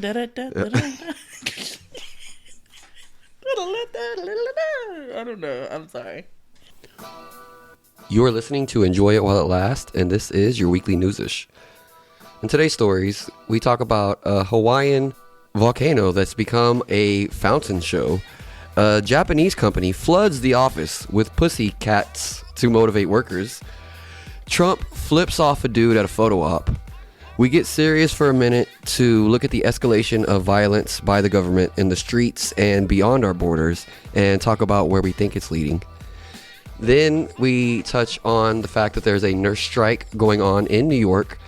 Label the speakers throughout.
Speaker 1: I don't know. I'm sorry.
Speaker 2: You are listening to Enjoy It While It Lasts, and this is your Weekly Newsish. In today's stories, we talk about a Hawaiian volcano that's become a fountain show. A Japanese company floods the office with pussy cats to motivate workers. Trump flips off a dude at a photo op. We get serious for a minute to look at the escalation of violence by the government in the streets and beyond our borders and talk about where we think it's leading. Then we touch on the fact that there's a nurse strike going on in New York,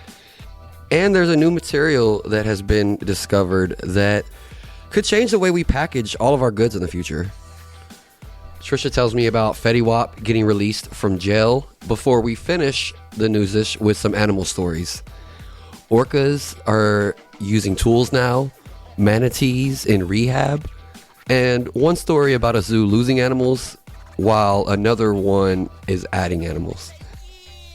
Speaker 2: and there's a new material that has been discovered that could change the way we package all of our goods in the future. Trisha tells me about Fetty Wap getting released from jail before we finish the Newsish with some animal stories. Orcas are using tools now, manatees in rehab, and one story about a zoo losing animals while another one is adding animals.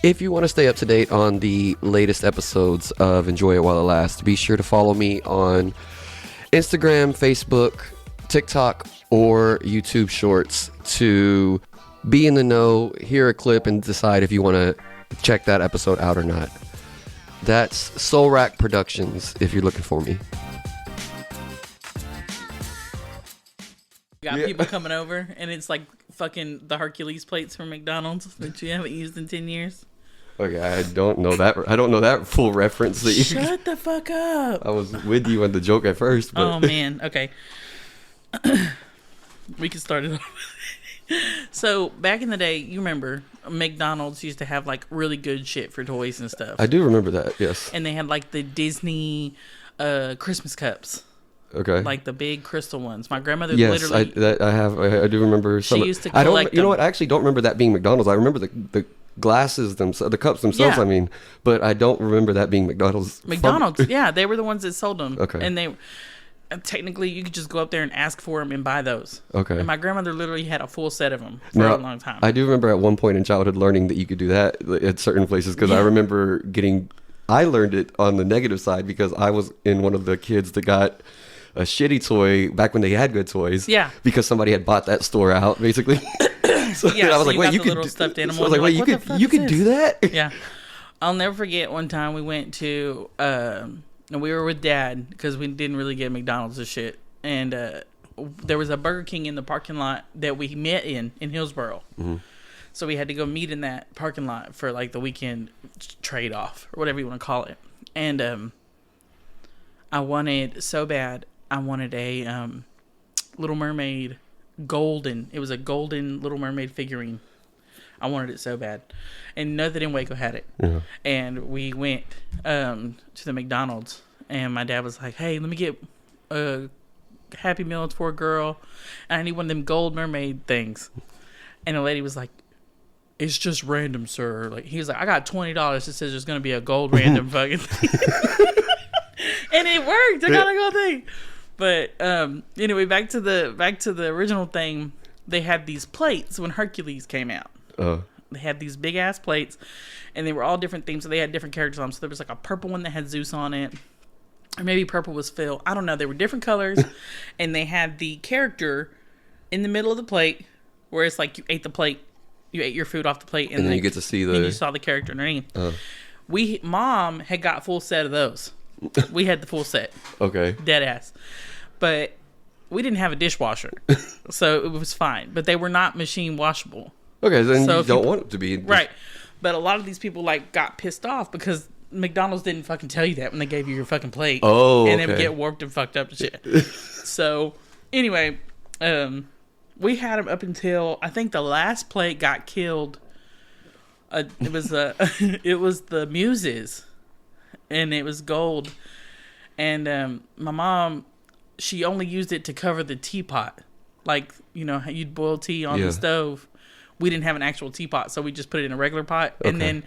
Speaker 2: If you want to stay up to date on the latest episodes of Enjoy It While It Lasts, be sure to follow me on Instagram, Facebook, TikTok, or YouTube Shorts to be in the know, hear a clip, and decide if you want to check that episode out or not. That's Soul Rack Productions if you're looking for me.
Speaker 1: Got people coming over, and it's like fucking the Hercules plates from McDonald's that you haven't used in 10 years.
Speaker 2: Okay, I don't know that full reference. That
Speaker 1: Shut the fuck up.
Speaker 2: I was with you on the joke at first. But.
Speaker 1: Oh, man. Okay. We can start it off. So, back in the day, you remember, McDonald's used to have, like, really good shit for toys and stuff.
Speaker 2: I do remember that, yes.
Speaker 1: And they had, like, the Disney Christmas cups.
Speaker 2: Okay.
Speaker 1: Like the big crystal ones. My grandmother
Speaker 2: literally... Yes, I do remember some...
Speaker 1: She used to collect them.
Speaker 2: You know what? I actually don't remember that being McDonald's. I remember the glasses themselves, the cups themselves,
Speaker 1: yeah.
Speaker 2: I mean. But I don't remember that being McDonald's.
Speaker 1: Yeah. They were the ones that sold them.
Speaker 2: Okay.
Speaker 1: And they... Technically, you could just go up there and ask for them and buy those.
Speaker 2: Okay.
Speaker 1: And my grandmother literally had a full set of them for a long time.
Speaker 2: I do remember at one point in childhood learning that you could do that at certain places because I remember I learned it on the negative side because I was in one of the kids that got a shitty toy back when they had good toys.
Speaker 1: Yeah.
Speaker 2: Because somebody had bought that store out, basically. So I was like, wait, you could do
Speaker 1: stuffed animal.
Speaker 2: So I was like, wait, you could do that?
Speaker 1: Yeah. I'll never forget one time we went to, and we were with Dad because we didn't really get McDonald's and shit. And there was a Burger King in the parking lot that we met in Hillsboro. Mm-hmm. So we had to go meet in that parking lot for like the weekend trade off or whatever you want to call it. And I wanted so bad. I wanted a Little Mermaid golden. It was a golden Little Mermaid figurine. I wanted it so bad. And nothing in Waco had it. Yeah. And we went to the McDonald's. And my dad was like, hey, let me get a Happy Meal for a girl. And I need one of them gold mermaid things. And the lady was like, it's just random, sir. Like he was like, I got $20. It says there's going to be a gold random fucking thing. And it worked. I got a gold thing. But anyway, back to the original thing. They had these plates when Hercules came out. They had these big ass plates, and they were all different themes. So they had different characters on them. So there was like a purple one that had Zeus on it, or maybe purple was Phil. I don't know. They were different colors, and they had the character in the middle of the plate, where it's like you ate the plate, you ate your food off the plate,
Speaker 2: and then you get to see
Speaker 1: and you saw the character underneath. Mom had got a full set of those. We had the full set.
Speaker 2: Okay.
Speaker 1: Dead ass. But we didn't have a dishwasher, so it was fine. But they were not machine washable.
Speaker 2: Okay, then you don't want it to be.
Speaker 1: Right. But a lot of these people like got pissed off because McDonald's didn't fucking tell you that when they gave you your fucking plate.
Speaker 2: Oh,
Speaker 1: and they would get warped and fucked up and shit. So, anyway, we had them up until, I think the last plate got killed. It was the Muses. And it was gold. And my mom, she only used it to cover the teapot. Like, you know, how you'd boil tea on the stove. We didn't have an actual teapot, so we just put it in a regular pot. Okay. And then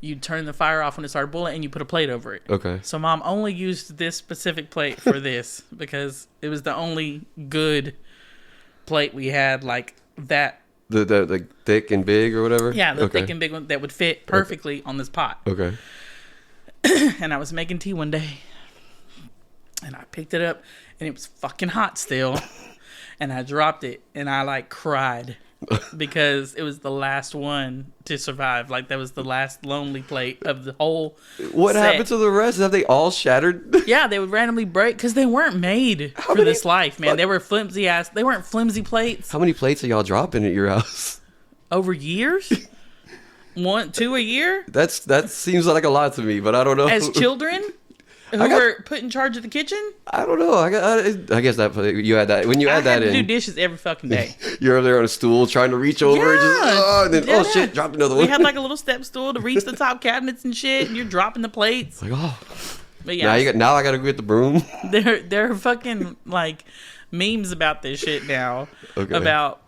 Speaker 1: you'd turn the fire off when it started boiling, and you put a plate over it. Okay. So Mom only used this specific plate for this because it was the only good plate we had like that.
Speaker 2: The thick and big or whatever?
Speaker 1: Yeah, the thick and big one that would fit perfectly on this pot.
Speaker 2: Okay.
Speaker 1: And I was making tea one day. And I picked it up, and it was fucking hot still. And I dropped it, and I like cried because it was the last one to survive. Like, that was the last lonely plate of the whole
Speaker 2: What
Speaker 1: set.
Speaker 2: happened to the rest? Have they all shattered?
Speaker 1: Yeah, they would randomly break because they weren't made for this life, man. They were flimsy ass. They weren't flimsy plates.
Speaker 2: How many plates are y'all dropping at your house?
Speaker 1: Over years? 1, 2 a year?
Speaker 2: That seems like a lot to me, but I don't know.
Speaker 1: As children who were put in charge of the kitchen?
Speaker 2: I don't know. I guess that you had that when you add that in.
Speaker 1: I had to do dishes every fucking day.
Speaker 2: You're over there on a stool trying to reach over, and then shit, dropped another one.
Speaker 1: We had like a little step stool to reach the top cabinets and shit, and you're dropping the plates.
Speaker 2: Like, oh,
Speaker 1: but yeah,
Speaker 2: now I gotta go get the broom.
Speaker 1: There are fucking like memes about this shit now.
Speaker 2: Okay.
Speaker 1: About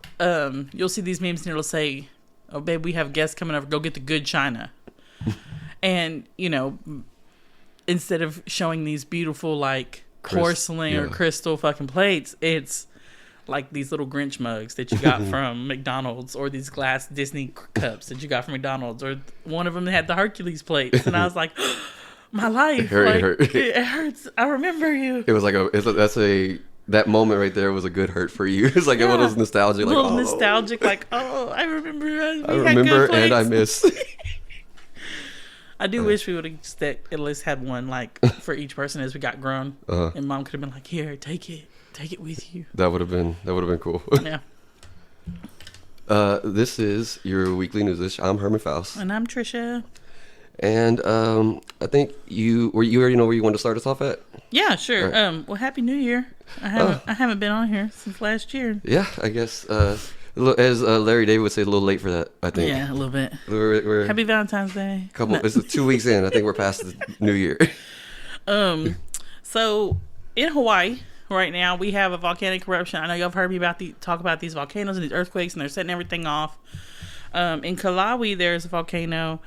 Speaker 1: you'll see these memes and it'll say, "Oh babe, we have guests coming over. Go get the good china." And you know, instead of showing these beautiful like porcelain or crystal fucking plates, it's like these little Grinch mugs that you got from McDonald's, or these glass Disney cups that you got from McDonald's, or one of them had the Hercules plates, and I was like, my life, it hurts. I remember you.
Speaker 2: It was like that moment right there was a good hurt for you. It's like one of those nostalgic, like
Speaker 1: nostalgic, like I remember.
Speaker 2: And I miss.
Speaker 1: I do wish we would have at least had one like for each person as we got grown, and Mom could have been like, "Here, take it with you." That would have been cool. Yeah.
Speaker 2: This is your weekly newsish. I'm Herman Faust,
Speaker 1: and I'm Trisha.
Speaker 2: And I think you already know where you want to start us off at.
Speaker 1: Yeah, sure. Right. Well, Happy New Year. I haven't been on here since last year.
Speaker 2: Yeah, I guess. As Larry David would say, a little late for that, I think.
Speaker 1: Yeah, a little bit.
Speaker 2: We're
Speaker 1: Happy Valentine's Day.
Speaker 2: It's 2 weeks in. I think we're past the New Year.
Speaker 1: So in Hawaii right now, we have a volcanic eruption. I know y'all have heard me talk about these volcanoes and these earthquakes, and they're setting everything off. In Kauai, there's a volcano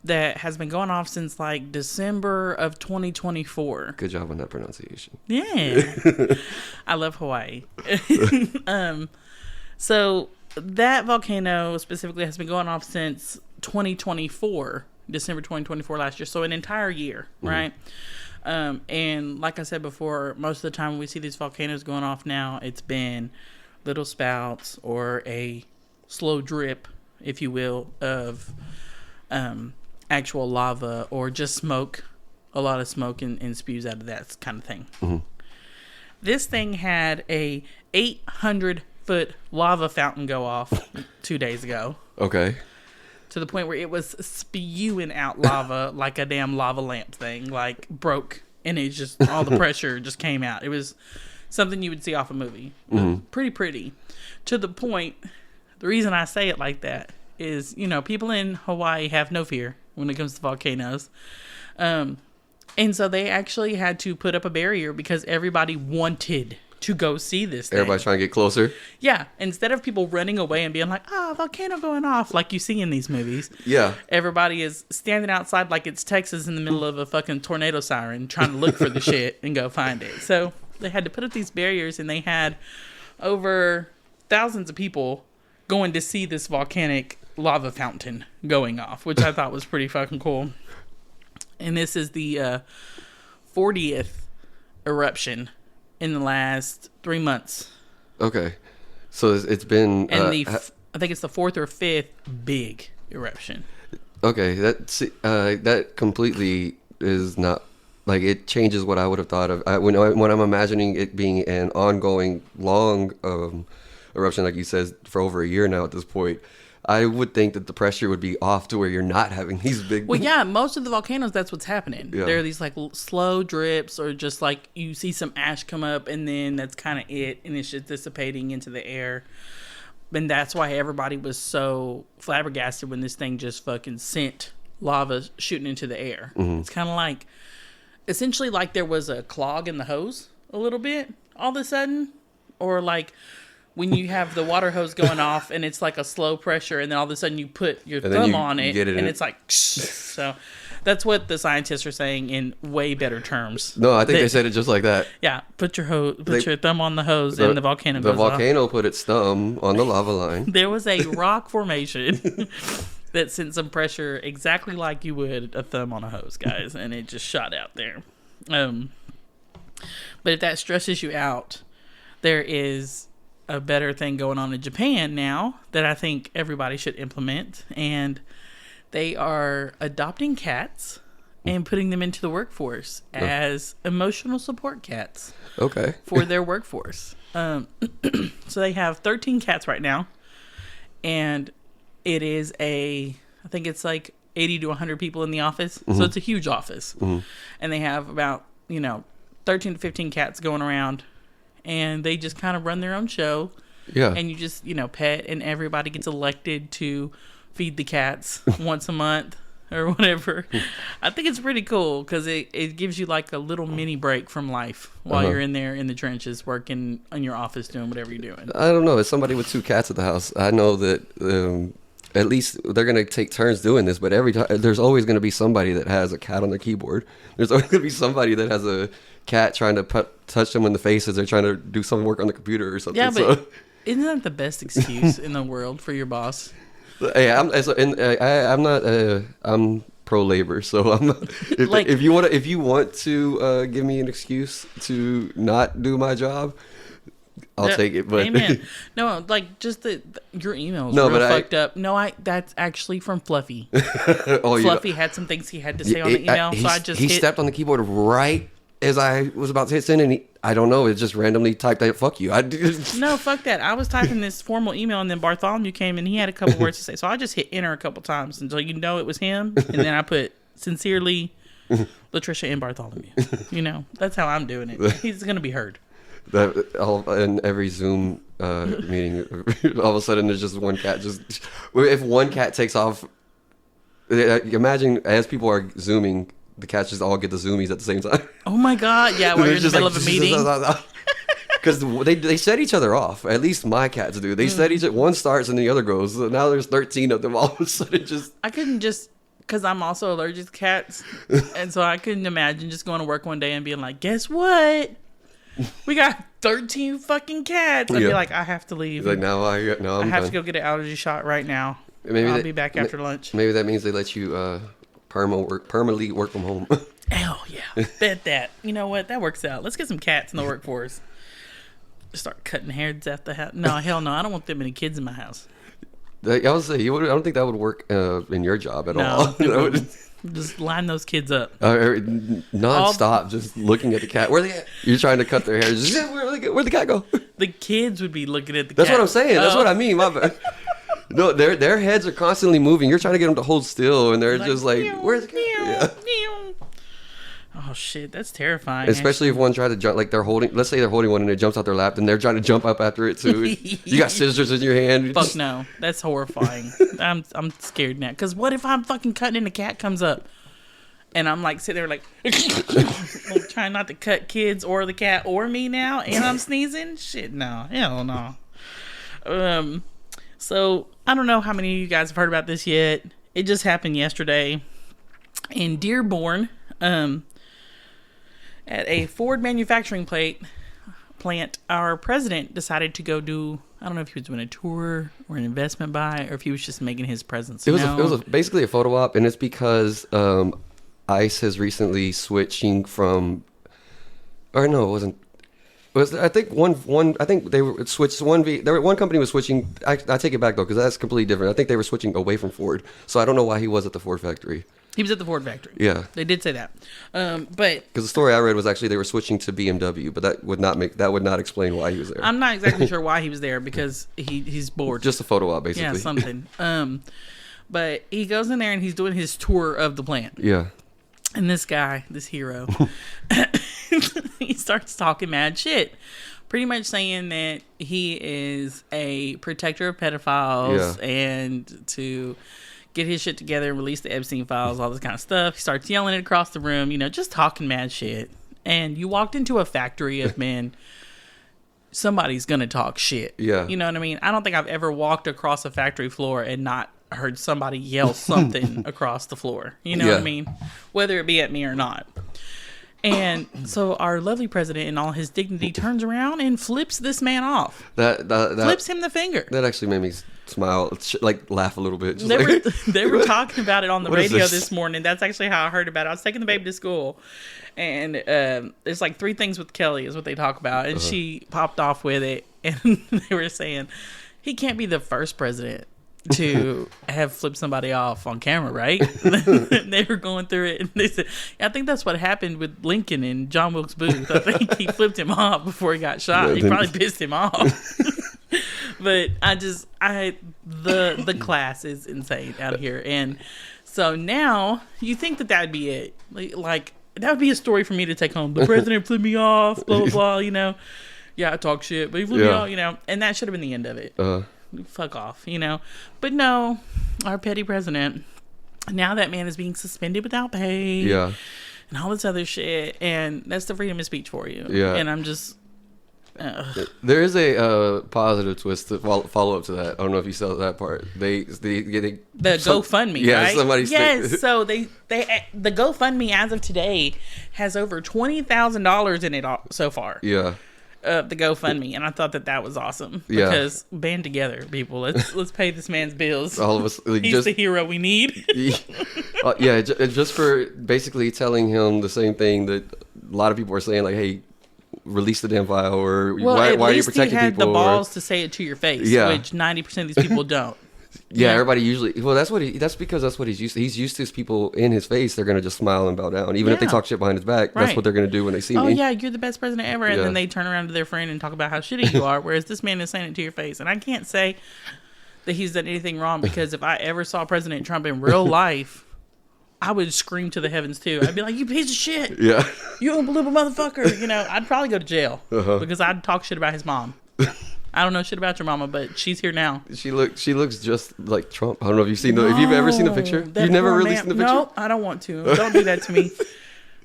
Speaker 1: that has been going off since like December of 2024.
Speaker 2: Good job on that pronunciation.
Speaker 1: Yeah. I love Hawaii. So that volcano specifically has been going off since 2024, December 2024 last year. So an entire year, right? And like I said before, most of the time when we see these volcanoes going off now, it's been little spouts or a slow drip, if you will, of actual lava or just smoke, a lot of smoke and spews out of that kind of thing. Mm-hmm. This thing had a 800-foot lava fountain go off 2 days ago.
Speaker 2: Okay.
Speaker 1: To the point where it was spewing out lava like a damn lava lamp thing, like broke, and it just all the pressure just came out. It was something you would see off a movie. Mm-hmm. Pretty. To the point, the reason I say it like that is, you know, people in Hawaii have no fear when it comes to volcanoes. And so they actually had to put up a barrier because everybody wanted to go see this thing.
Speaker 2: Everybody's trying to get closer.
Speaker 1: Yeah. Instead of people running away and being like, volcano going off, like you see in these movies.
Speaker 2: Yeah.
Speaker 1: Everybody is standing outside like it's Texas in the middle of a fucking tornado siren trying to look for the shit and go find it. So they had to put up these barriers, and they had over thousands of people going to see this volcanic lava fountain going off, which I thought was pretty fucking cool. And this is the 40th eruption in the last 3 months.
Speaker 2: Okay. So it's been...
Speaker 1: And I think it's the 4th or 5th big eruption.
Speaker 2: Okay. That completely is not... Like, it changes what I would have thought of. When I'm imagining it being an ongoing, long eruption, like you said, for over a year now at this point, I would think that the pressure would be off to where you're not having these big...
Speaker 1: Well, yeah, most of the volcanoes, that's what's happening. Yeah. There are these, like, slow drips, or just, like, you see some ash come up, and then that's kind of it, and it's just dissipating into the air. And that's why everybody was so flabbergasted when this thing just fucking sent lava shooting into the air. Mm-hmm. It's kind of like... Essentially, like, there was a clog in the hose a little bit all of a sudden. Or, like... when you have the water hose going off and it's like a slow pressure, and then all of a sudden you put your thumb on it and it's like, so that's what the scientists are saying in way better terms.
Speaker 2: No, I think they said it just like that.
Speaker 1: Yeah, put your thumb on the hose and the volcano goes off.
Speaker 2: The volcano put its thumb on the lava line.
Speaker 1: There was a rock formation that sent some pressure exactly like you would a thumb on a hose, guys, and it just shot out there. But if that stresses you out, there is a better thing going on in Japan now that I think everybody should implement. And they are adopting cats and putting them into the workforce as emotional support cats.
Speaker 2: Okay.
Speaker 1: For their workforce. So they have 13 cats right now. And it is I think it's like 80 to 100 people in the office. Mm-hmm. So it's a huge office. Mm-hmm. And they have about, 13 to 15 cats going around. And they just kind of run their own show.
Speaker 2: Yeah.
Speaker 1: And you just, pet, and everybody gets elected to feed the cats once a month or whatever. I think it's pretty cool because it gives you like a little mini break from life while you're in there in the trenches working in your office doing whatever you're doing.
Speaker 2: I don't know. As somebody with 2 cats at the house, I know that at least they're going to take turns doing this, but every time there's always going to be somebody that has a cat on their keyboard. There's always going to be somebody that has a cat trying to touch them in the face as they're trying to do some work on the computer or something. Yeah,
Speaker 1: but isn't that the best excuse in the world for your boss?
Speaker 2: Hey, I'm pro labor, so I'm not, if you want to give me an excuse to not do my job, I'll take it. But
Speaker 1: amen. No, like just your emails real fucked up. No, that's actually from Fluffy. Fluffy had some things he had to say on the email, so he
Speaker 2: stepped on the keyboard right as I was about to hit send, and I don't know, it just randomly typed that "fuck you."
Speaker 1: No, fuck that. I was typing this formal email, and then Bartholomew came, and he had a couple words to say, so I just hit enter a couple times until it was him, and then I put sincerely, Latricia and Bartholomew. That's how I'm doing it. He's gonna be heard.
Speaker 2: In every Zoom meeting, all of a sudden there's just one cat. If one cat takes off, imagine as people are zooming, the cats just all get the zoomies at the same time.
Speaker 1: Oh my god! Yeah, when you're in the middle of a meeting.
Speaker 2: Because they set each other off. At least my cats do. They set one starts and the other goes. So now there's 13 of them. All of a sudden,
Speaker 1: I couldn't because I'm also allergic to cats, and so I couldn't imagine just going to work one day and being like, "Guess what? We got 13 fucking cats." I'd be like, "I have to leave."
Speaker 2: Like I have
Speaker 1: to go get an allergy shot right now. I'll be back after lunch.
Speaker 2: Maybe that means they let you permanently work from home.
Speaker 1: Hell yeah, bet that. You know what? That works out. Let's get some cats in the workforce. Start cutting heads at the house. No, hell no. I don't want that many kids in my house.
Speaker 2: I would say I don't think that would work in your job at all.
Speaker 1: Just line those kids up.
Speaker 2: Non-stop, just looking at the cat. Where they at? You're trying to cut their hair. Where'd the cat go?
Speaker 1: The kids would be looking at the
Speaker 2: cat. That's what I'm saying.
Speaker 1: Oh.
Speaker 2: That's what I mean. My bad. No, their heads are constantly moving. You're trying to get them to hold still, and they're just like, "Where's the cat?"
Speaker 1: Oh shit, that's terrifying.
Speaker 2: Especially if one tried to jump, like let's say they're holding one and it jumps out their lap, and they're trying to jump up after it too. You got scissors in your hand.
Speaker 1: Fuck no, that's horrifying. I'm scared now. Because what if I'm fucking cutting and the cat comes up, and I'm like sitting there like trying not to cut kids or the cat or me now, and I'm sneezing. Shit, no, hell no. So I don't know how many of you guys have heard about this yet. It just happened yesterday in Dearborn. At a Ford manufacturing plant, our president decided to go do, I don't know if he was doing a tour or an investment buy, or if he was just making his presence known.
Speaker 2: It was basically a photo op, and it's because ICE has recently switching from, or no, it wasn't. I think they were switched one company was switching. I take it back though, because that's completely different. I think they were switching away from Ford, so I don't know why he was at the Ford factory.
Speaker 1: He was at the Ford factory.
Speaker 2: Yeah,
Speaker 1: they did say that. But
Speaker 2: because the story I read was actually they were switching to BMW, but that would not explain why he was there.
Speaker 1: I'm not exactly sure why he was there because he's bored.
Speaker 2: Just a photo op, basically.
Speaker 1: Yeah, something. But he goes in there and he's doing his tour of the plant.
Speaker 2: Yeah.
Speaker 1: And this guy, this hero, he starts talking mad shit. Pretty much saying that he is a protector of pedophiles and to get his shit together and release the Epstein files, all this kind of stuff. He starts yelling it across the room, just talking mad shit. And you walked into a factory of men, somebody's going to talk shit.
Speaker 2: Yeah.
Speaker 1: You know what I mean? I don't think I've ever walked across a factory floor and not heard somebody yell something across the floor. You know what I mean? Whether it be at me or not. And so our lovely president, in all his dignity, turns around and flips this man off.
Speaker 2: That
Speaker 1: flips him the finger.
Speaker 2: That actually made me smile, like laugh a little bit.
Speaker 1: They were talking about it on the radio this morning. That's actually how I heard about it. I was taking the baby to school, and there's like 3 things with Kelly is what they talk about, and she popped off with it, and they were saying he can't be the first president to have flipped somebody off on camera, right? They were going through it, and they said, I think that's what happened with Lincoln and John Wilkes Booth. I think he flipped him off before he got shot. He probably pissed him off. But the class is insane out here. And so now you think that would be it. Like that would be a story for me to take home. The president flipped me off, blah, blah, blah, you know. Yeah, I talk shit, but he flipped me off, you know. And that should have been the end of it. Fuck off, you know. But no, our petty president, now that man is being suspended without pay.
Speaker 2: Yeah.
Speaker 1: And all this other shit. And that's the freedom of speech for you.
Speaker 2: Yeah.
Speaker 1: And I'm just...
Speaker 2: There is a positive twist to follow up to that. I don't know if you saw that part. The
Speaker 1: GoFundMe,
Speaker 2: yeah,
Speaker 1: right?
Speaker 2: Somebody
Speaker 1: so the GoFundMe as of today has over $20,000 in it so far.
Speaker 2: Yeah.
Speaker 1: The GoFundMe, and I thought that was awesome because band together, people. Let's pay this man's bills.
Speaker 2: All of us.
Speaker 1: He's the hero we need.
Speaker 2: Yeah, just for basically telling him the same thing that a lot of people are saying, like, hey, release the damn file, or why are you protecting
Speaker 1: he had
Speaker 2: people?
Speaker 1: The balls to say it to your face, which 90% of these people don't.
Speaker 2: Yeah, everybody usually. Well, that's because that's what he's used to. He's used to his people in his face. They're gonna just smile and bow down, even if they talk shit behind his back. Right. That's what they're gonna do when they see me.
Speaker 1: Oh yeah, you're the best president ever, and then they turn around to their friend and talk about how shitty you are. Whereas this man is saying it to your face, and I can't say that he's done anything wrong, because if I ever saw President Trump in real life, I would scream to the heavens too. I'd be like, "You piece of shit!
Speaker 2: Yeah,
Speaker 1: you unbelievable motherfucker!" You know, I'd probably go to jail because I'd talk shit about his mom. I don't know shit about your mama, but she's here now. She
Speaker 2: looks just like Trump. I don't know if you've seen if you've ever seen the picture. You've never really seen the picture?
Speaker 1: No, I don't want to. Don't do that to me.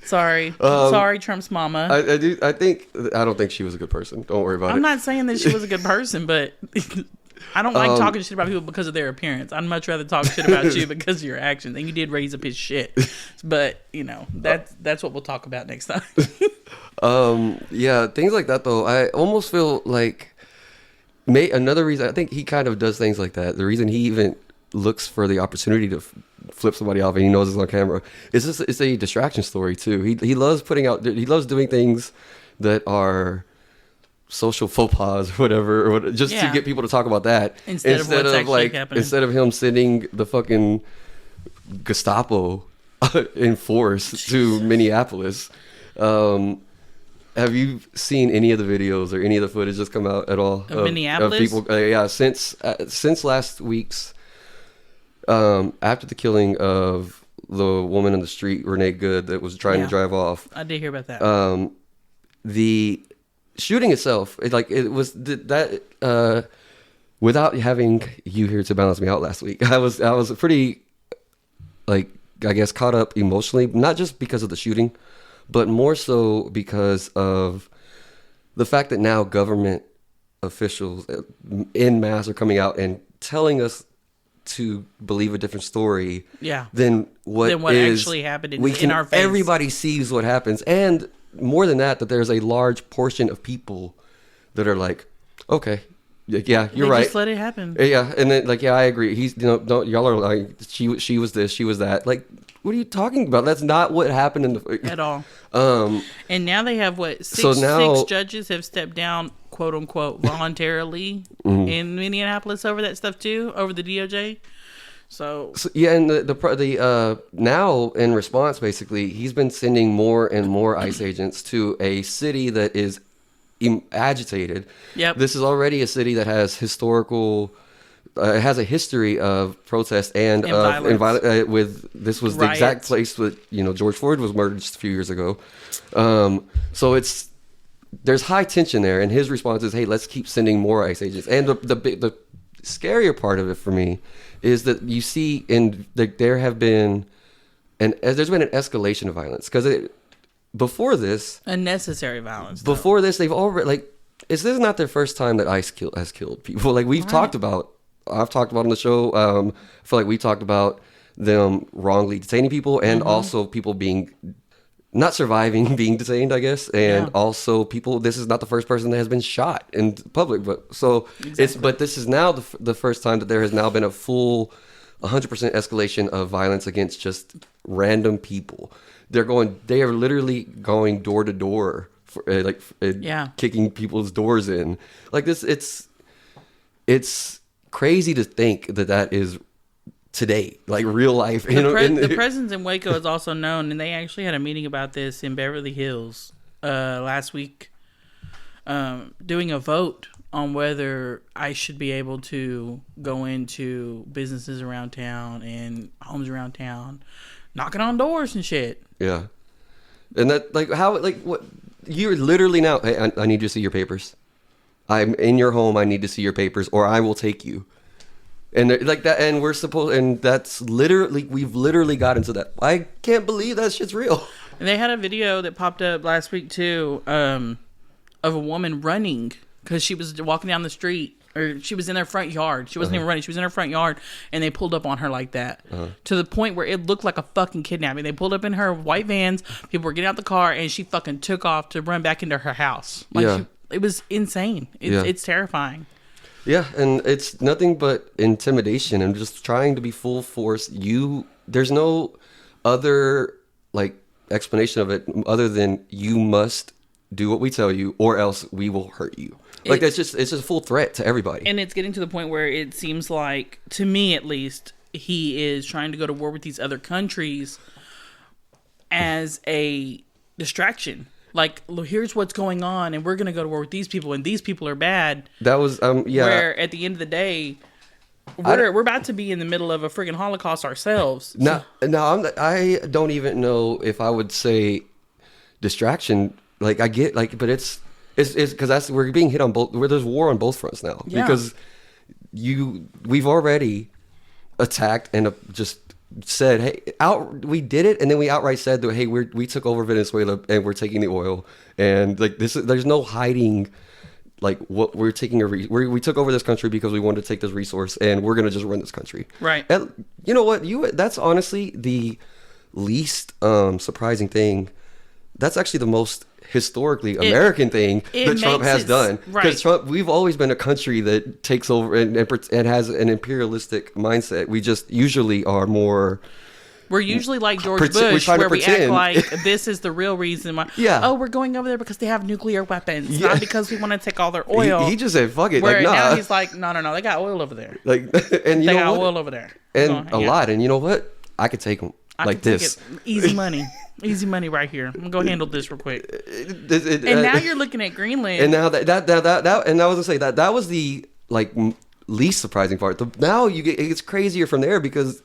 Speaker 1: Sorry. Sorry, Trump's mama.
Speaker 2: I don't think she was a good person. Don't worry about it.
Speaker 1: I'm not saying that she was a good person, but I don't like talking shit about people because of their appearance. I'd much rather talk shit about you because of your actions. And you did raise up his shit. But, you know, that's what we'll talk about next time.
Speaker 2: Yeah, things like that, though. I almost feel like another reason, I think he kind of does things like that. The reason he even looks for the opportunity to flip somebody off and he knows it's on camera is it's a distraction story, too. He loves doing things that are social faux pas or whatever, just to get people to talk about that instead of him sending the fucking Gestapo in force to Minneapolis. Have you seen any of the videos or any of the footage that's come out at all
Speaker 1: of Minneapolis?
Speaker 2: Of people, since last week's after the killing of the woman in the street, Renee Good, that was trying to drive off.
Speaker 1: I did hear about that.
Speaker 2: The shooting itself, without having you here to balance me out last week, I was pretty, like, I guess, caught up emotionally, not just because of the shooting, but more so because of the fact that now government officials en masse are coming out and telling us to believe a different story than what
Speaker 1: actually happened in our face.
Speaker 2: Everybody sees what happens, and more than that there's a large portion of people that are like, okay, yeah, you're right.
Speaker 1: Just let it happen.
Speaker 2: Yeah, and then I agree. He's don't y'all are like she was this, she was that. Like, what are you talking about? That's not what happened
Speaker 1: at all. And now they have six judges have stepped down, quote unquote, voluntarily in Minneapolis over that stuff too, over the DOJ. So
Speaker 2: yeah, and the now in response, basically, he's been sending more and more ICE agents to a city that is agitated.
Speaker 1: Yep.
Speaker 2: This is already a city that has it has a history of protest and violence. This was the exact place that George Floyd was murdered just a few years ago. So there's high tension there, and his response is, "Hey, let's keep sending more ICE agents." And the scarier part of it for me is that you see there's been an escalation of violence, because before this,
Speaker 1: unnecessary violence.
Speaker 2: Before this, they've already this is not their first time that ICE has killed people. Like I've talked about on the show. I feel like we talked about them wrongly detaining people, and also people being not surviving being detained, I guess, and also people. This is not the first person that has been shot in public, but but this is now the first time that there has now been a full 100% escalation of violence against just random people. They are literally going door to door, kicking people's doors in. Like this, it's crazy to think that is today, like real life.
Speaker 1: The presence in Waco is also known, and they actually had a meeting about this in Beverly Hills last week, doing a vote on whether I should be able to go into businesses around town and homes around town, knocking on doors and shit.
Speaker 2: Yeah. And that, like, how, like, what, you're literally now, hey, I need you to see your papers. I'm in your home, I need to see your papers, or I will take you. And like that, and that's literally, we've literally got into that. I can't believe that shit's real.
Speaker 1: And they had a video that popped up last week, too, of a woman running because she was walking down the street, or she was in their front yard. She wasn't even running. She was in her front yard, and they pulled up on her like that to the point where it looked like a fucking kidnapping. They pulled up in her white vans. People were getting out the car, and she fucking took off to run back into her house. It was insane. It's terrifying.
Speaker 2: Yeah, and it's nothing but intimidation and just trying to be full force. There's no other, like, explanation of it other than you must do what we tell you or else we will hurt you. Like, it's just a full threat to everybody.
Speaker 1: And it's getting to the point where it seems like, to me at least, he is trying to go to war with these other countries as a distraction. Like, here's what's going on, and we're going to go to war with these people, and these people are bad.
Speaker 2: That was,
Speaker 1: Where, at the end of the day, we're about to be in the middle of a friggin' Holocaust ourselves.
Speaker 2: I don't even know if I would say distraction. Like, I get, like, but it's because we're being hit on both, where there's war on both fronts now. Yeah. Because we've already attacked and just said, hey, we did it, and then we outright said that, hey, we took over Venezuela and we're taking the oil, and like there's no hiding, like, what we're taking we took over this country because we wanted to take this resource, and we're gonna just run this country,
Speaker 1: right?
Speaker 2: And you know what, that's honestly the least surprising thing. That's actually the most historically American thing that Trump has done. Because Trump, we've always been a country that takes over and has an imperialistic mindset. We just usually are more...
Speaker 1: We're usually like George Bush, where we act like this is the real reason why. Yeah. Oh, we're going over there because they have nuclear weapons, not because we want to take all their oil.
Speaker 2: He just said, fuck it.
Speaker 1: Where now he's like, no, they got oil over there.
Speaker 2: Like, and
Speaker 1: they got oil over there.
Speaker 2: And a lot. And you know what? I could take them like this.
Speaker 1: Easy money. Easy money right here. I'm gonna go handle this real quick. And now you're looking at Greenland.
Speaker 2: And now that and I was gonna say that was the, like, least surprising part. Now it's crazier from there, because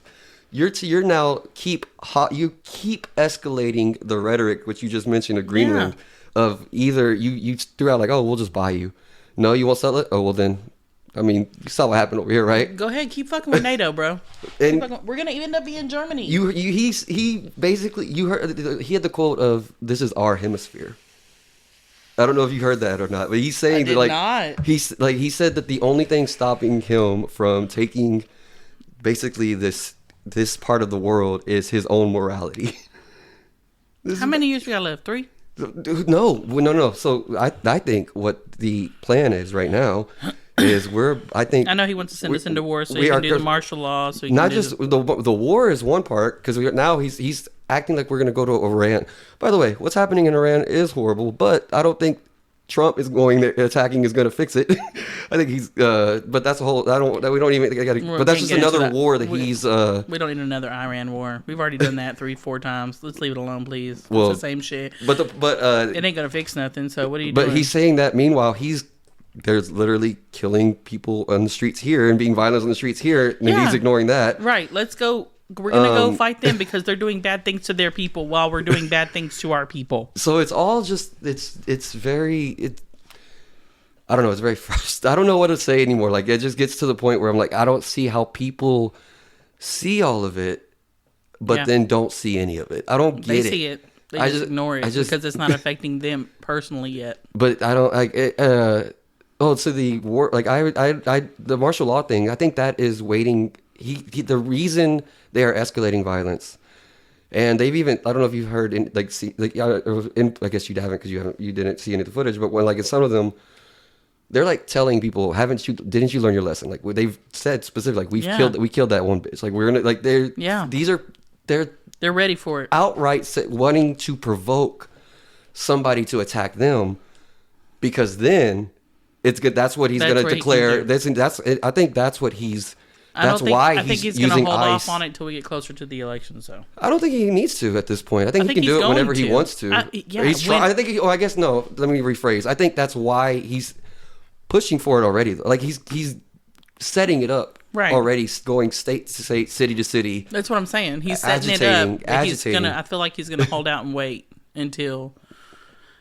Speaker 2: you're now keep escalating the rhetoric, which you just mentioned, of Greenland, of either you threw out, like, oh, we'll just buy you. No, you won't sell it? Oh, well then, I mean, you saw what happened over here, right?
Speaker 1: Go ahead, keep fucking with NATO, bro. And we're gonna end up being Germany.
Speaker 2: He basically, you heard, he had the quote of, "This is our hemisphere." I don't know if you heard that or not, but he's saying that, like, not. He said that the only thing stopping him from taking basically this part of the world is his own morality.
Speaker 1: How many years we got left? 3?
Speaker 2: No. So I think what the plan is right now is I know
Speaker 1: he wants to send us into war so he can do the martial law. So
Speaker 2: not just the war is one part, because now he's acting like we're going to go to Iran. By the way, what's happening in Iran is horrible, but I don't think Trump is going there attacking is going to fix it. I think he's but that's a whole, we don't even, but that's just another war that he's
Speaker 1: we don't need another Iran war. We've already done that 3-4 times. Let's leave it alone, please. It's the same shit. But it ain't going to fix nothing. So what are you doing?
Speaker 2: But he's saying that meanwhile there's literally killing people on the streets here and being violent on the streets here, and he's ignoring that.
Speaker 1: Right. Let's go. We're going to go fight them because they're doing bad things to their people while we're doing bad things to our people.
Speaker 2: So it's all just, it's very, I don't know, it's very frustrating. I don't know what to say anymore. Like, it just gets to the point where I'm like, I don't see how people see all of it, but then don't see any of it. I don't get it.
Speaker 1: They see it. They just ignore it because it's not affecting them personally yet.
Speaker 2: But I don't, like, so the war, like, the martial law thing, I think that is waiting. The reason they are escalating violence And they've even, I don't know if you've heard, I guess you haven't because you didn't see any of the footage, but when like in some of them, they're like telling people, didn't you learn your lesson? Like they've said specifically, like we killed that one bitch. Like we're gonna, like they're
Speaker 1: ready for it.
Speaker 2: Outright wanting to provoke somebody to attack them, because then it's good. That's what he's gonna declare. I think that's what he's. I think he's going to hold off
Speaker 1: on it till we get closer to the election. So
Speaker 2: I don't think he needs to at this point. I think he can do it whenever he wants to. Let me rephrase. I think that's why he's pushing for it already. Like he's setting it up already, going state to state, city to city.
Speaker 1: That's what I'm saying. He's setting it up. Agitating. I feel like he's going to hold out and wait until,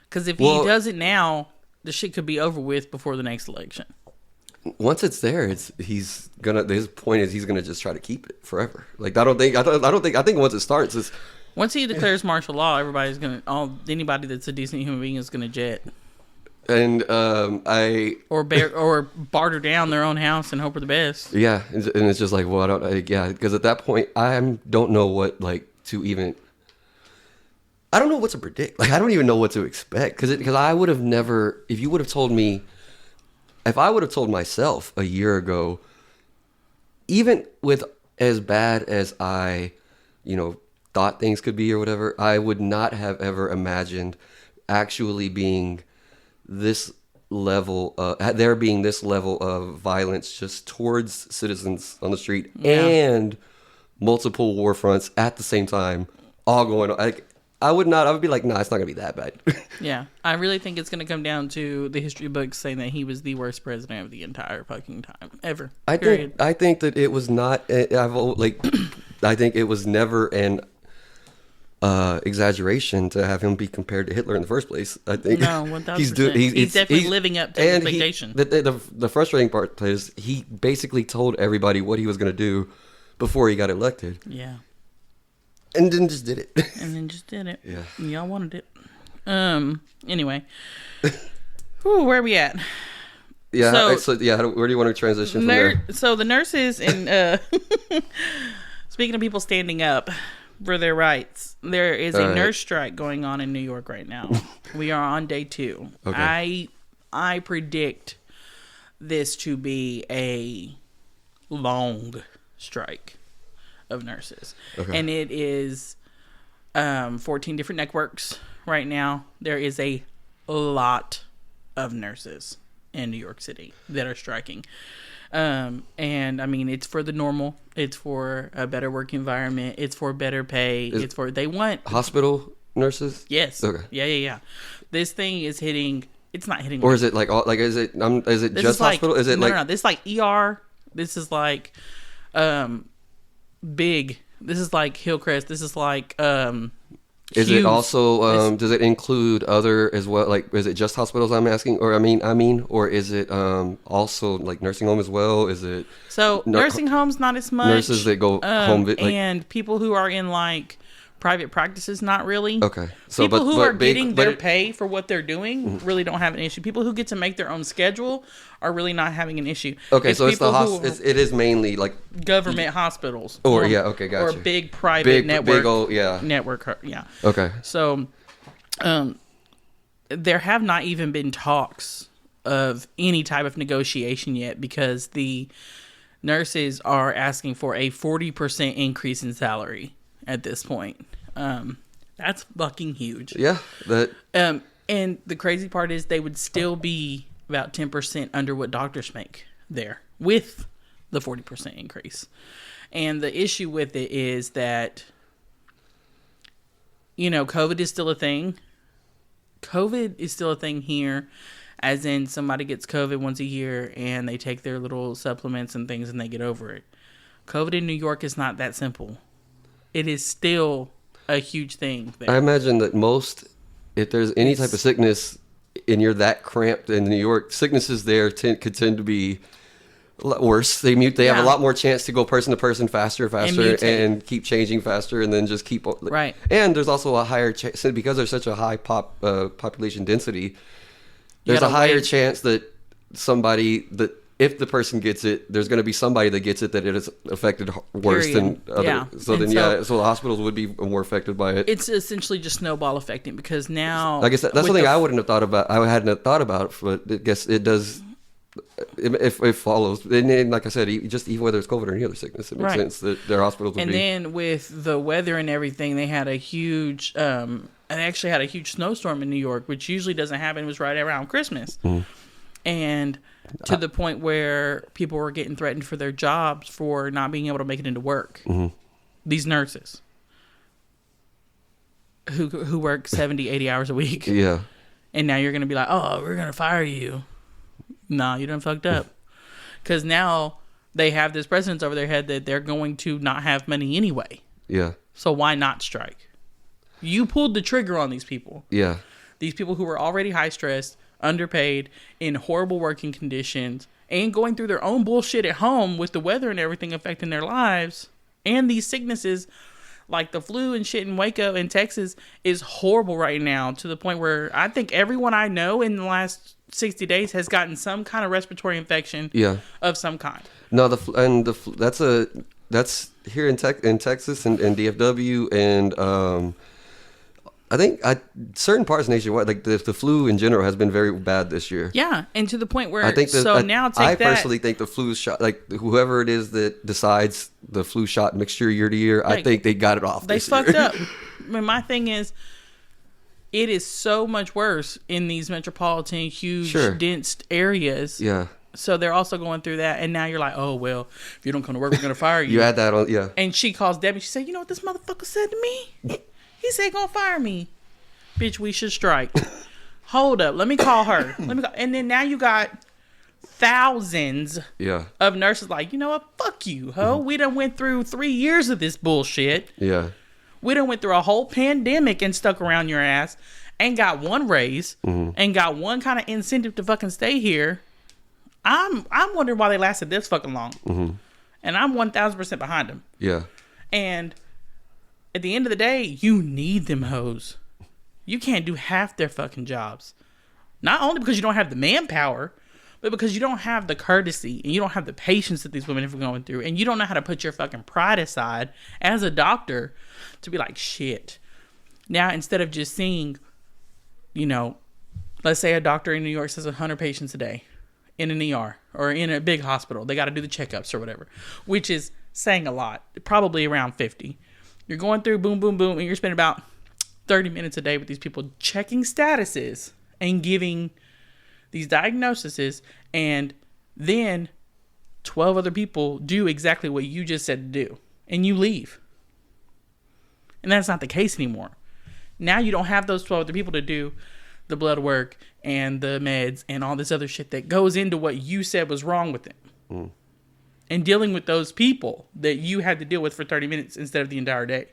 Speaker 1: because if he does it now, the shit could be over with before the next election.
Speaker 2: Once it's there, his point is he's gonna just try to keep it forever. Like I think once it starts,
Speaker 1: once he declares martial law, anybody that's a decent human being is gonna jet.
Speaker 2: And
Speaker 1: or barter down their own house and hope for the best.
Speaker 2: Yeah, and it's just like, well, because at that point I don't know what to even. I don't know what to predict. Like I don't even know what to expect because I would have never, if you would have told me. If I would have told myself a year ago, even with as bad as I, thought things could be or whatever, I would not have ever imagined actually being this level, there being this level of violence just towards citizens on the street and multiple war fronts at the same time, all going on. I would be like, nah, it's not going to be that bad.
Speaker 1: Yeah. I really think it's going to come down to the history books saying that he was the worst president of the entire fucking time, ever.
Speaker 2: I think that it was not, I think it was never an exaggeration to have him be compared to Hitler in the first place. I think
Speaker 1: no, 1000%. He's definitely living up to expectation.
Speaker 2: The frustrating part is he basically told everybody what he was going to do before he got elected.
Speaker 1: Yeah.
Speaker 2: And then just did it.
Speaker 1: Yeah. Y'all wanted it. Anyway. Whew, where are we at?
Speaker 2: Yeah. Where do you want to transition from there?
Speaker 1: So the nurses and speaking of people standing up for their rights, there is a nurse strike going on in New York right now. We are on day 2. Okay. I predict this to be a long strike of nurses. Okay. And it is 14 different networks right now. There is a lot of nurses in New York City that are striking. And I mean, it's for the normal. It's for a better work environment. It's for better pay. They want
Speaker 2: hospital nurses.
Speaker 1: Yes. Okay. Yeah. This thing is hitting. It's not hitting.
Speaker 2: Or is it like is it just hospital? Is it
Speaker 1: no? This is like ER. This is like big. This is like Hillcrest. This is like
Speaker 2: Is it also does it include other as well? Like, is it just hospitals? I'm asking, or or is it also like nursing home as well? Is it
Speaker 1: nursing homes not as much,
Speaker 2: nurses that go home
Speaker 1: and people who are in like private practices, not really.
Speaker 2: Okay,
Speaker 1: so people who are getting their pay for what they're doing really don't have an issue. People who get to make their own schedule are really not having an issue.
Speaker 2: Okay, so it is mainly like
Speaker 1: government hospitals.
Speaker 2: Gotcha.
Speaker 1: Or big private network. Network. Yeah.
Speaker 2: Okay.
Speaker 1: So, there have not even been talks of any type of negotiation yet because the nurses are asking for a 40% increase in salary at this point. That's fucking huge.
Speaker 2: Yeah.
Speaker 1: And the crazy part is they would still be about 10% under what doctors make there with the 40% increase. And the issue with it is that, COVID is still a thing. COVID is still a thing here, as in somebody gets COVID once a year and they take their little supplements and things and they get over it. COVID in New York is not that simple. It is still a huge thing there.
Speaker 2: I imagine that if there's any type of sickness and you're that cramped in New York, sicknesses there could tend to be a lot worse. They have a lot more chance to go person to person faster and keep changing faster and then just keep
Speaker 1: right.
Speaker 2: And there's also a higher chance because there's such a high population density. There's a higher chance that somebody that if the person gets it, there's going to be somebody that gets it that it is affected worse than other.
Speaker 1: Yeah.
Speaker 2: So then, so the hospitals would be more affected by it.
Speaker 1: It's essentially just snowball affecting because now...
Speaker 2: I guess that's something I wouldn't have thought about. I hadn't thought about, but I guess it does... It follows. And then, like I said, just even whether it's COVID or any other sickness, it makes sense that their hospitals would be...
Speaker 1: And then with the weather and everything, they had a huge... they actually had a huge snowstorm in New York, which usually doesn't happen. It was right around Christmas. And... to the point where people were getting threatened for their jobs for not being able to make it into work. These nurses who work 70, 80 hours a week.
Speaker 2: Yeah.
Speaker 1: And now you're going to be like, oh, we're going to fire you. Nah, you done fucked up. Because now they have this precedence over their head that they're going to not have money anyway.
Speaker 2: Yeah.
Speaker 1: So why not strike? You pulled the trigger on these people.
Speaker 2: Yeah.
Speaker 1: These people who were already high stressed, underpaid, in horrible working conditions, and going through their own bullshit at home with the weather and everything affecting their lives, and these sicknesses like the flu and shit in Waco in Texas is horrible right now, to the point where I think everyone I know in the last 60 days has gotten some kind of respiratory infection of some kind.
Speaker 2: No, that's here in Texas and DFW and I think certain parts nationwide, like the flu in general, has been very bad this year.
Speaker 1: Yeah, and to the point where
Speaker 2: I
Speaker 1: personally
Speaker 2: think the flu shot, like whoever it is that decides the flu shot mixture year to year, I think they got it off.
Speaker 1: They fucked up. I mean, my thing is, it is so much worse in these metropolitan, huge, dense areas. Yeah. So they're also going through that, and now you're like, oh well, if you don't come to work, we're gonna fire you.
Speaker 2: You add that on, yeah.
Speaker 1: And she calls Debbie. She said, you know what this motherfucker said to me? He said, gonna fire me. Bitch, we should strike. Hold up. Let me call her. And then now you got thousands of nurses like, you know what? Fuck you, ho. We done went through 3 years of this bullshit. Yeah. We done went through a whole pandemic and stuck around your ass and got one raise and got one kind of incentive to fucking stay here. I'm wondering why they lasted this fucking long. And I'm 1,000% behind them. Yeah. And... at the end of the day, you need them hoes. You can't do half their fucking jobs. Not only because you don't have the manpower, but because you don't have the courtesy and you don't have the patience that these women are going through. And you don't know how to put your fucking pride aside as a doctor to be like, shit. Now, instead of just seeing, let's say a doctor in New York says 100 patients a day in an ER or in a big hospital. They got to do the checkups or whatever, which is saying a lot, probably around 50. You're going through boom, boom, boom, and you're spending about 30 minutes a day with these people checking statuses and giving these diagnoses, and then 12 other people do exactly what you just said to do, and you leave. And that's not the case anymore. Now you don't have those 12 other people to do the blood work and the meds and all this other shit that goes into what you said was wrong with them. And dealing with those people that you had to deal with for 30 minutes instead of the entire day.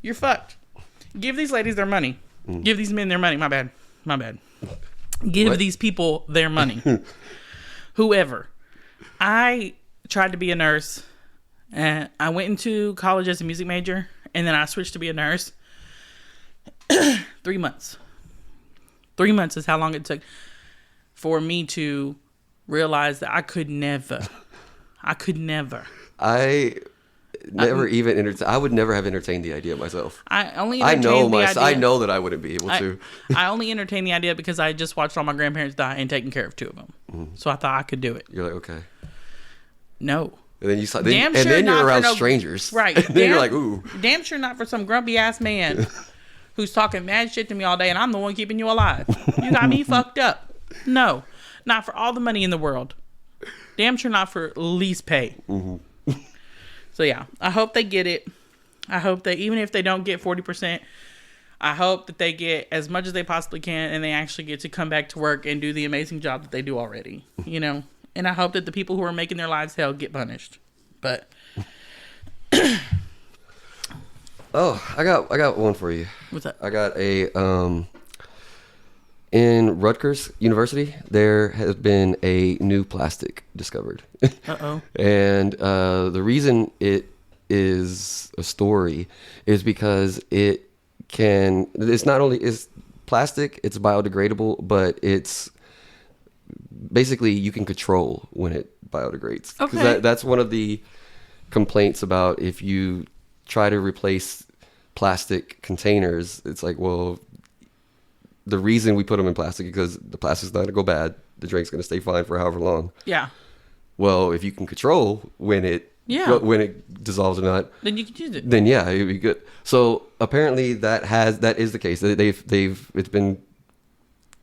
Speaker 1: You're fucked. Give these ladies their money. Give these men their money. My bad. Give these people their money. Whoever. I tried to be a nurse. And I went into college as a music major. And then I switched to be a nurse. 3 months. 3 months is how long it took for me to realize that I would never.
Speaker 2: I would never have entertained the idea myself.
Speaker 1: I know
Speaker 2: that I wouldn't be able to.
Speaker 1: I only entertained the idea because I just watched all my grandparents die and taken care of 2 of them. So I thought I could do it.
Speaker 2: You're like, okay.
Speaker 1: No.
Speaker 2: And then you're around strangers.
Speaker 1: Right.
Speaker 2: And then you're like, ooh.
Speaker 1: Damn sure not for some grumpy ass man who's talking mad shit to me all day and I'm the one keeping you alive. You got me fucked up. No. Not for all the money in the world. Damn sure not for least pay. So yeah, I hope they get it. I hope that even if they don't get 40%, I hope that they get as much as they possibly can and they actually get to come back to work and do the amazing job that they do already, And I hope that the people who are making their lives hell get punished. But
Speaker 2: oh, I got one for you.
Speaker 1: What's that?
Speaker 2: I got in Rutgers University, there has been a new plastic discovered. Uh-oh. And the reason it is a story is because it's not only is plastic, it's biodegradable, but it's basically you can control when it biodegrades.
Speaker 1: Okay.
Speaker 2: That's one of the complaints about if you try to replace plastic containers. It's like, well, the reason we put them in plastic is because the plastic's not going to go bad. The drink's going to stay fine for however long.
Speaker 1: Yeah.
Speaker 2: Well, if you can control when it dissolves or not,
Speaker 1: then you can use it.
Speaker 2: Then yeah, it'd be good. So apparently that is the case. It's been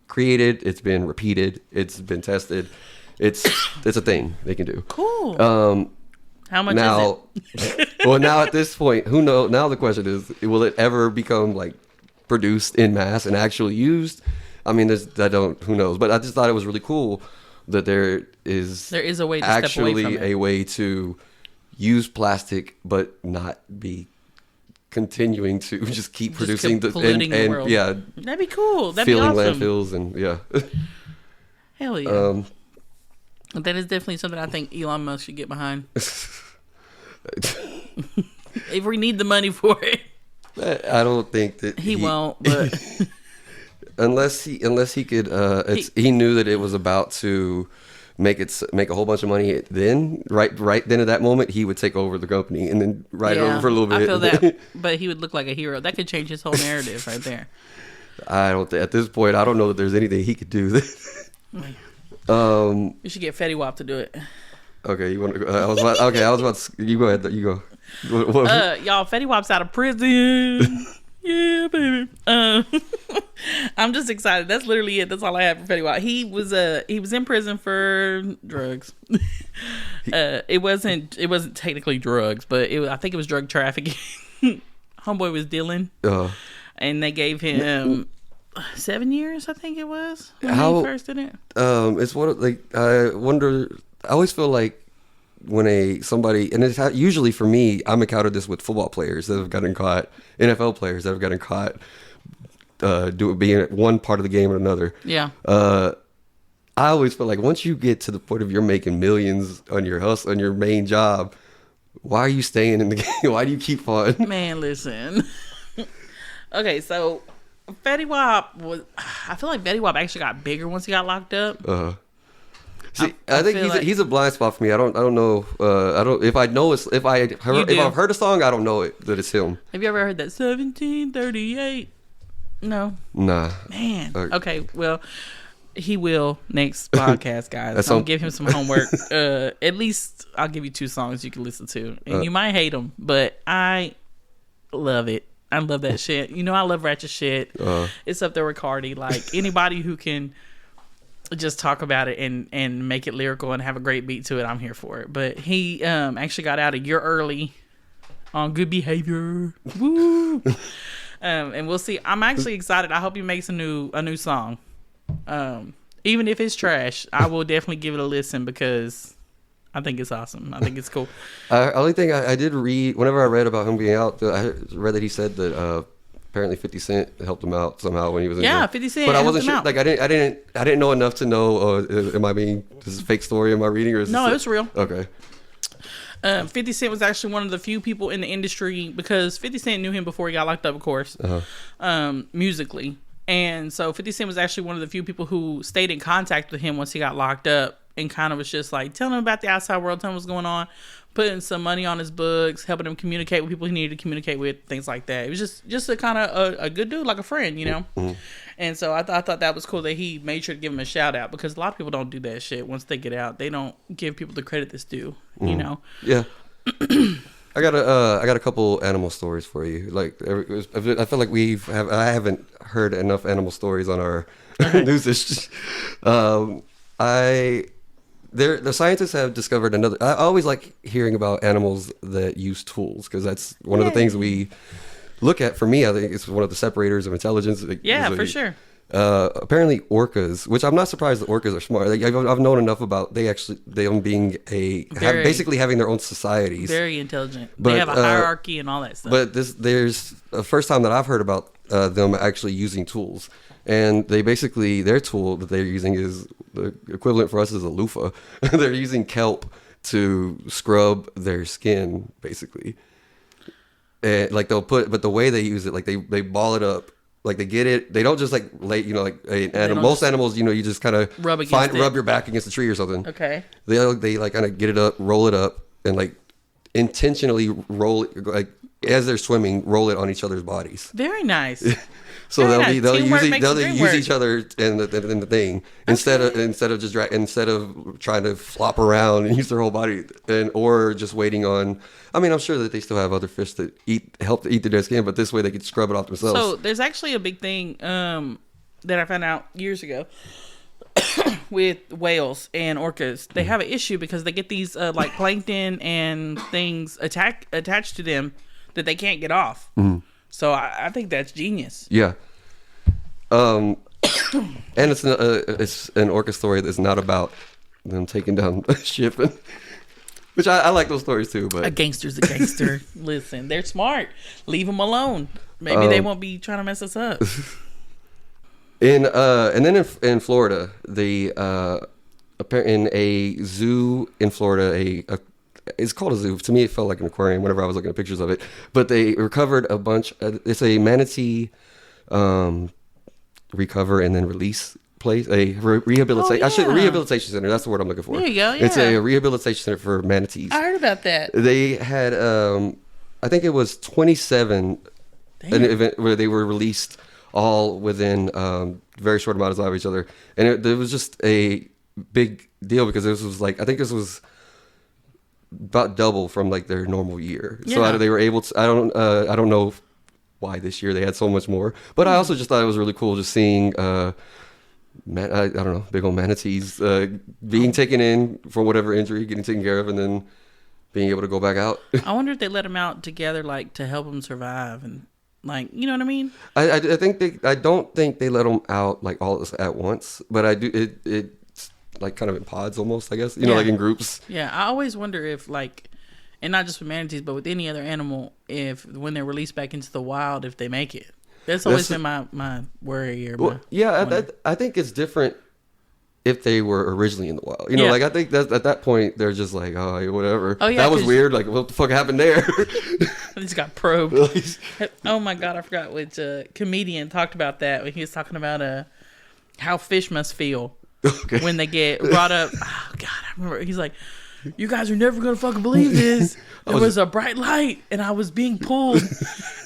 Speaker 2: created, it's been repeated, it's been tested. It's a thing they can do.
Speaker 1: Cool. How much
Speaker 2: now,
Speaker 1: is it?
Speaker 2: Well, now at this point, who knows? Now the question is, will it ever become like produced in mass and actually used? I mean, who knows? But I just thought it was really cool that there is
Speaker 1: a way to
Speaker 2: actually
Speaker 1: step away from it.
Speaker 2: a way to use plastic but not be continuing to just keep producing
Speaker 1: polluting the world.
Speaker 2: Yeah,
Speaker 1: that'd be cool. That'd be
Speaker 2: filling
Speaker 1: awesome.
Speaker 2: landfills and yeah.
Speaker 1: Hell yeah. That is definitely something I think Elon Musk should get behind. If we need the money for it.
Speaker 2: I don't think that
Speaker 1: he won't, but
Speaker 2: unless he could he knew that it was about to make a whole bunch of money, then right then at that moment he would take over the company and then ride it over for a little bit.
Speaker 1: I feel that, but he would look like a hero. That could change his whole narrative right there.
Speaker 2: At this point I don't know that there's anything he could do.
Speaker 1: You should get Fetty Wap to do it.
Speaker 2: Okay, you want to go? I was about to, you go ahead. You go.
Speaker 1: Y'all, Fetty Wap's out of prison. Yeah, baby. I'm just excited. That's literally it. That's all I have for Fetty Wap. He was in prison for drugs. It wasn't technically drugs, but I think it was drug trafficking. Homeboy was dealing, and they gave him 7 years. I think it was when he first did it.
Speaker 2: It's I wonder. I always feel like when somebody, and it's usually for me, I'm encountered this with football players that have gotten caught, NFL players that have gotten caught being at one part of the game or another.
Speaker 1: Yeah.
Speaker 2: I always feel like once you get to the point of you're making millions on your hustle, on your main job, why are you staying in the game? Why do you keep on?
Speaker 1: Man, listen. Okay, so Fetty Wap I feel like Fetty Wap actually got bigger once he got locked up.
Speaker 2: See, I think he's a blind spot for me. I don't know. If I've heard a song, I don't know it that it's him.
Speaker 1: Have you ever heard that 1738? No.
Speaker 2: Nah.
Speaker 1: Man. Okay. Well, he will next podcast, guys. So give him some homework. At least I'll give you 2 songs you can listen to, and you might hate them, but I love it. I love that shit. You know, I love ratchet shit. It's up there with Cardi. Like anybody who can just talk about it and make it lyrical and have a great beat to it, I'm here for it. But he actually got out a year early on Good Behavior. Woo! And we'll see. I'm actually excited. I hope he makes a new song. Even if it's trash, I will definitely give it a listen because I think it's awesome. I think it's cool.
Speaker 2: Only thing I did read, whenever I read about him being out, I read that he said that apparently 50 Cent helped him out somehow when he was in jail.
Speaker 1: 50 Cent.
Speaker 2: But I wasn't sure. Like I didn't know enough to know. This is a fake story? Am I reading or is
Speaker 1: no? It's real.
Speaker 2: Okay.
Speaker 1: 50 Cent was actually one of the few people in the industry because 50 Cent knew him before he got locked up, of course, musically. And so 50 Cent was actually one of the few people who stayed in contact with him once he got locked up and kind of was just like telling him about the outside world, telling him what's going on, putting some money on his books, helping him communicate with people he needed to communicate with, things like that. It was just a kind of a good dude, like a friend, you know? Mm-hmm. And so I thought that was cool that he made sure to give him a shout out because a lot of people don't do that shit once they get out. They don't give people the credit that's due, you know?
Speaker 2: Yeah. I got a couple animal stories for you. Like I feel like I haven't heard enough animal stories on our Newsish. The scientists have discovered another. I always like hearing about animals that use tools because that's one of the things we look at. For me, I think it's one of the separators of intelligence.
Speaker 1: For sure.
Speaker 2: Apparently, orcas, which I'm not surprised that orcas are smart. Like, I've known enough about them being basically having their own societies.
Speaker 1: Very intelligent. But, they have a hierarchy and all that stuff.
Speaker 2: But there's the first time that I've heard about them actually using tools. And their tool that they're using is the equivalent for us is a loofah. They're using kelp to scrub their skin, basically. And like but the way they use it, like they ball it up Like they get it. They don't just like lay, you know, like most animals, you know, you just kind of
Speaker 1: rub
Speaker 2: your back against a tree or something.
Speaker 1: Okay.
Speaker 2: They like kind of get it up, roll it up, and like intentionally roll it, like as they're swimming, roll it on each other's bodies.
Speaker 1: Very nice.
Speaker 2: So
Speaker 1: Very
Speaker 2: they'll
Speaker 1: nice.
Speaker 2: use each other in the thing instead of trying to flop around and use their whole body or just waiting on. I mean, I'm sure that they still have other fish that help to eat their dead skin, but this way they could scrub it off themselves.
Speaker 1: So there's actually a big thing that I found out years ago with whales and orcas. They have an issue because they get these like plankton and things attached to them that they can't get off. Mm-hmm. So I think that's genius.
Speaker 2: Yeah. And it's an orca story that's not about them taking down a ship, which I like those stories too. But
Speaker 1: a gangster's a gangster. Listen, they're smart. Leave them alone. Maybe they won't be trying to mess us up.
Speaker 2: And then in Florida, in a zoo in Florida, it's called a zoo. To me, it felt like an aquarium whenever I was looking at pictures of it. But they recovered a bunch. It's a manatee recover and then release place. A rehabilitation. Rehabilitation center. That's the word I'm looking for.
Speaker 1: There you go. Yeah.
Speaker 2: It's a rehabilitation center for manatees.
Speaker 1: I heard about that.
Speaker 2: They had, I think it was 27, an event where they were released all within very short amount of time of each other, and it was just a big deal because this was like, I think this was about double from like their normal year. Yeah. So they were able to. I don't know why this year they had so much more, but I also just thought it was really cool just seeing I don't know, big old manatees being taken in for whatever injury, getting taken care of, and then being able to go back out.
Speaker 1: I wonder if they let them out together, like to help them survive, and like, you know what I mean.
Speaker 2: I don't think they let them out like all at once, but I do it like kind of in pods almost, I guess, you know, like in groups.
Speaker 1: Yeah, I always wonder if like, and not just with manatees, but with any other animal, if when they're released back into the wild, if they make it. That's always been my worry.
Speaker 2: I think it's different if they were originally in the wild. You know, like I think that at that point they're just like, oh, whatever. Oh, yeah, that was weird. Like, what the fuck happened there?
Speaker 1: I just got probed. Oh my God, I forgot which comedian talked about that when he was talking about how fish must feel when they get brought up. Oh God, I remember he's like, you guys are never gonna fucking believe this. There was a bright light and I was being pulled,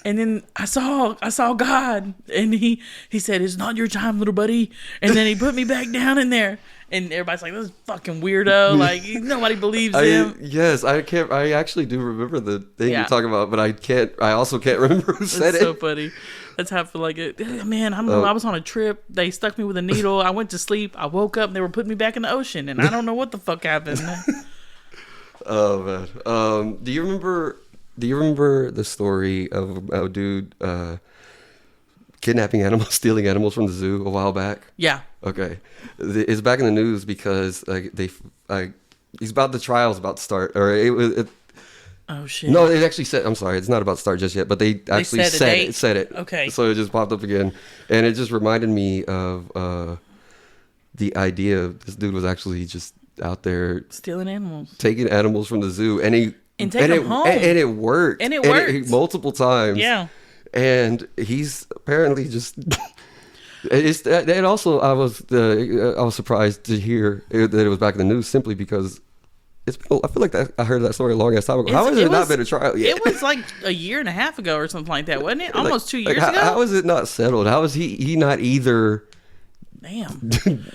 Speaker 1: and then I saw God, and he said, "It's not your time, little buddy," and then he put me back down in there, and everybody's like, "This is fucking weirdo." Like nobody believes him.
Speaker 2: Yes, I can't. I actually do remember the thing you're talking about, but I can't. I also can't remember who said it.
Speaker 1: It's so funny. That's how I feel like it. Man, I don't know. I was on a trip. They stuck me with a needle. I went to sleep. I woke up and they were putting me back in the ocean, and I don't know what the fuck happened.
Speaker 2: Oh man. Do you remember the story of a dude kidnapping animals, stealing animals from the zoo a while back?
Speaker 1: Yeah.
Speaker 2: Okay. It's back in the news because he's about, the trial's about to start, or
Speaker 1: oh shit.
Speaker 2: No, it actually said, I'm sorry, it's not about to start just yet, but they actually said it.
Speaker 1: Okay.
Speaker 2: So it just popped up again, and it just reminded me of the idea of this dude was actually just out there
Speaker 1: stealing animals,
Speaker 2: taking animals from the zoo, and
Speaker 1: taking them home,
Speaker 2: and it worked,
Speaker 1: and it worked
Speaker 2: multiple times.
Speaker 1: Yeah,
Speaker 2: and he's apparently just. And also, I was surprised to hear that it was back in the news simply because I feel like I heard that story a long ass time ago. How has it not been a trial yet?
Speaker 1: It was like a year and a half ago or something like that, wasn't it? Almost 2 years ago.
Speaker 2: How is it not settled? How is he not either?
Speaker 1: Damn.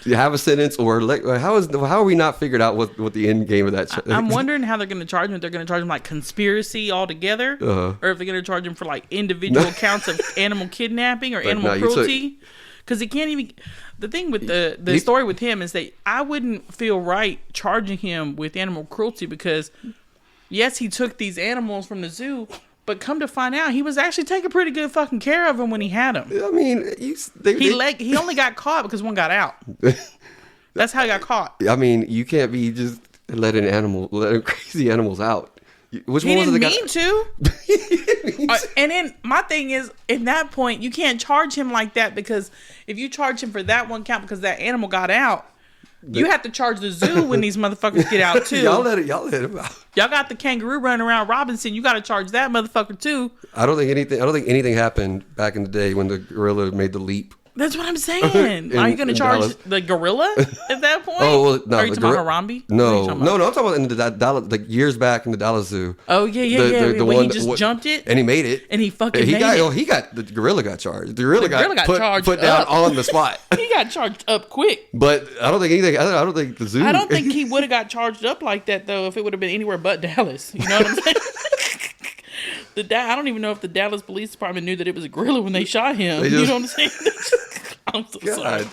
Speaker 2: Have a sentence, or how are we not figured out what the end game of that?
Speaker 1: I'm wondering how they're going to charge him. If they're going to charge him like conspiracy altogether, or if they're going to charge him for like individual counts of animal kidnapping or animal cruelty. Because he can't even. The thing with the story with him is that I wouldn't feel right charging him with animal cruelty because, yes, he took these animals from the zoo. But come to find out, he was actually taking pretty good fucking care of them when he had them. I
Speaker 2: mean,
Speaker 1: he only got caught because one got out. That's how he got caught.
Speaker 2: I mean, you can't be just letting crazy animals out. Which
Speaker 1: he didn't mean to. And then my thing is, at that point, you can't charge him like that because if you charge him for that one count because that animal got out, You have to charge the zoo when these motherfuckers get out too.
Speaker 2: Y'all let him out.
Speaker 1: Y'all got the kangaroo running around Robinson. You got to charge that motherfucker too.
Speaker 2: I don't think anything happened back in the day when the gorilla made the leap.
Speaker 1: That's what I'm saying. Are you going to charge
Speaker 2: Dallas.
Speaker 1: the gorilla at that point?
Speaker 2: Oh, well, no.
Speaker 1: Are you talking about Harambe?
Speaker 2: No. I'm talking about in the Dallas, like years back in the Dallas Zoo.
Speaker 1: Oh, yeah.
Speaker 2: The
Speaker 1: when
Speaker 2: one
Speaker 1: he just jumped it?
Speaker 2: And he made it.
Speaker 1: And he fucking made it.
Speaker 2: The gorilla got charged. The gorilla got
Speaker 1: charged
Speaker 2: put down
Speaker 1: up.
Speaker 2: on the spot.
Speaker 1: He got charged up quick.
Speaker 2: But I don't think the zoo.
Speaker 1: I don't think he would have got charged up like that, though, if it would have been anywhere but Dallas. You know what I'm saying? I don't even know if the Dallas Police Department knew that it was a gorilla when they shot him. You know what I'm saying? I'm so sorry.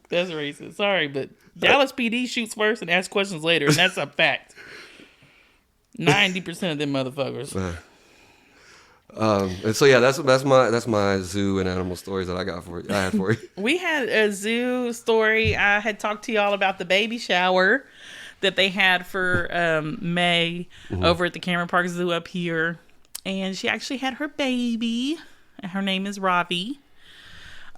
Speaker 1: That's racist. Sorry, but Dallas PD shoots first and asks questions later, and that's a fact. 90% of them motherfuckers.
Speaker 2: And so yeah, that's my zoo and animal stories that I had for you.
Speaker 1: We had a zoo story. I had talked to y'all about the baby shower that they had for May over at the Cameron Park Zoo up here, and she actually had her baby. And her name is Ravi.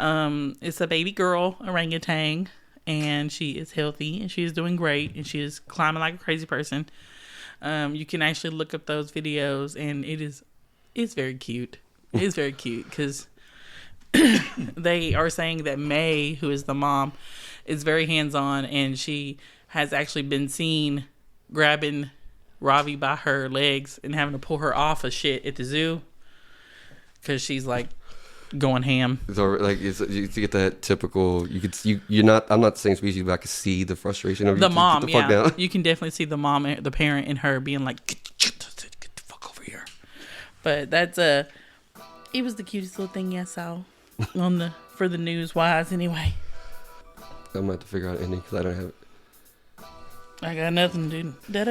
Speaker 1: It's a baby girl orangutan, and she is healthy and she is doing great, and she is climbing like a crazy person. You can actually look up those videos, and it's very cute. It's very cute because they are saying that May, who is the mom, is very hands-on, and she has actually been seen grabbing Ravi by her legs and having to pull her off of shit at the zoo because she's like going ham.
Speaker 2: So like you get that typical. You're not. I'm not the same species, but I can see the frustration of
Speaker 1: the mom.
Speaker 2: Get the fuck down.
Speaker 1: You can definitely see the mom, the parent, and her being like, "Get the fuck over here." But that's it was the cutest little thing I saw for the news wise. Anyway,
Speaker 2: I'm gonna have to figure out an ending because I don't have it.
Speaker 1: I got nothing, dude. I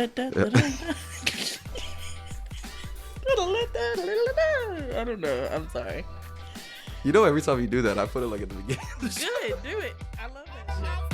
Speaker 1: don't know. I'm sorry.
Speaker 2: You know, every time you do that, I put it like at the beginning.
Speaker 1: Good, do it. I love that shit.